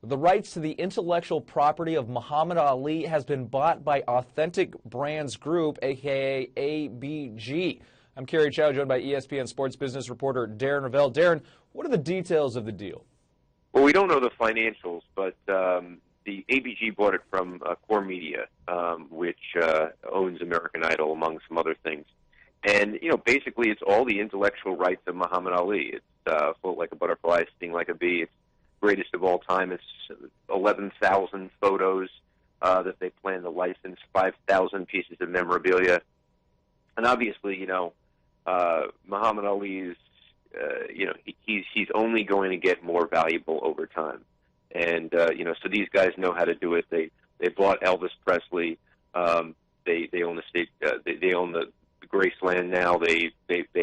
The rights to the intellectual property of Muhammad Ali has been bought by Authentic Brands Group, a.k.a. ABG. I'm Kerry Chow, joined by ESPN sports business reporter Darren Rovell. Darren, what are the details of the deal? Well, we don't know the financials, but the ABG bought it from Core Media, which owns American Idol, among some other things. And, you know, basically it's all the intellectual rights of Muhammad Ali. It's float like a butterfly, sting like a bee. It's greatest of all time. It's 11,000 photos that they plan to license, 5,000 pieces of memorabilia. And obviously, you know, Muhammad Ali's, you know, he's only going to get more valuable over time. And, you know, so these guys know how to do it. They bought Elvis Presley. They own the state. They own the Graceland now. They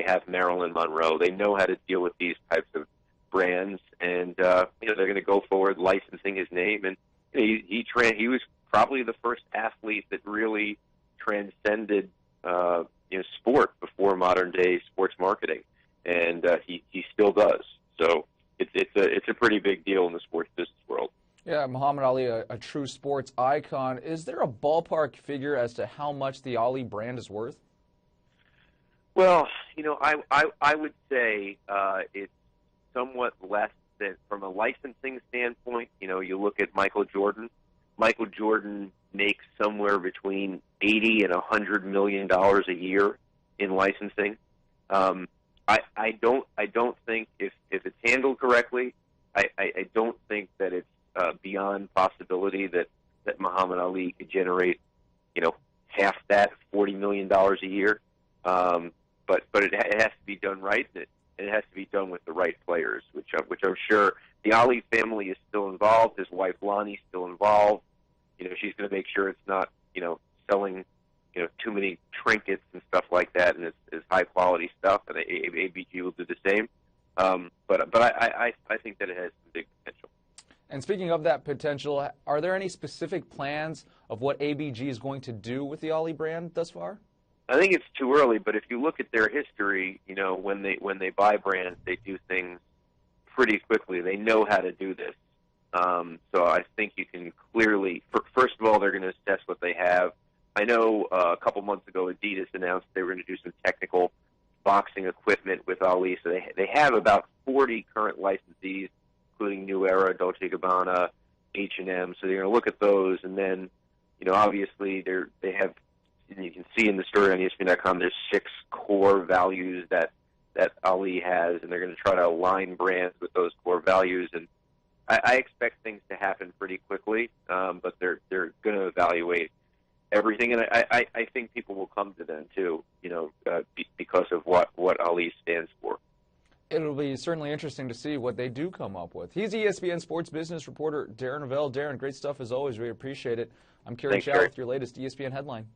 have Marilyn Monroe. They know how to deal with these types of brands, and you know, they're going to go forward licensing his name. And you know, he was probably the first athlete that really transcended you know, sport before modern day sports marketing, and he still does. So it's a pretty big deal in the sports business world. Yeah, Muhammad Ali, a true sports icon. Is there a ballpark figure as to how much the Ali brand is worth? Well, you know, I would say it's somewhat less than, from a licensing standpoint. You know, you look at Michael Jordan. Michael Jordan makes somewhere between $80 and $100 million a year in licensing. I don't think if it's handled correctly, I don't think that it's beyond possibility that Muhammad Ali could generate, you know, half that, $40 million a year. But it has to be done right, and it has to be done with the right players, which I'm sure the Ali family is still involved. His wife Lonnie's still involved. You know, she's going to make sure it's not, you know, selling, you know, too many trinkets and stuff like that, and it's high quality stuff. And ABG will do the same. But I think that it has some big potential. And speaking of that potential, are there any specific plans of what ABG is going to do with the Ali brand thus far? I think it's too early, but if you look at their history, you know, when they buy brands, they do things pretty quickly. They know how to do this. So I think you can clearly, first of all, they're going to assess what they have. I know a couple months ago, Adidas announced they were going to do some technical boxing equipment with Ali. So they have about 40 current licensees, including New Era, Dolce & Gabbana, H&M. So they're going to look at those, and then, you know, obviously they have. And you can see in the story on ESPN.com, there's 6 core values that Ali has, and they're going to try to align brands with those core values. And I expect things to happen pretty quickly, but they're going to evaluate everything, and I think people will come to them too, you know, because of what Ali stands for. It'll be certainly interesting to see what they do come up with. He's ESPN sports business reporter Darren Rovell. Darren, great stuff as always. We appreciate it. I'm Kerry Chow with your latest ESPN headline.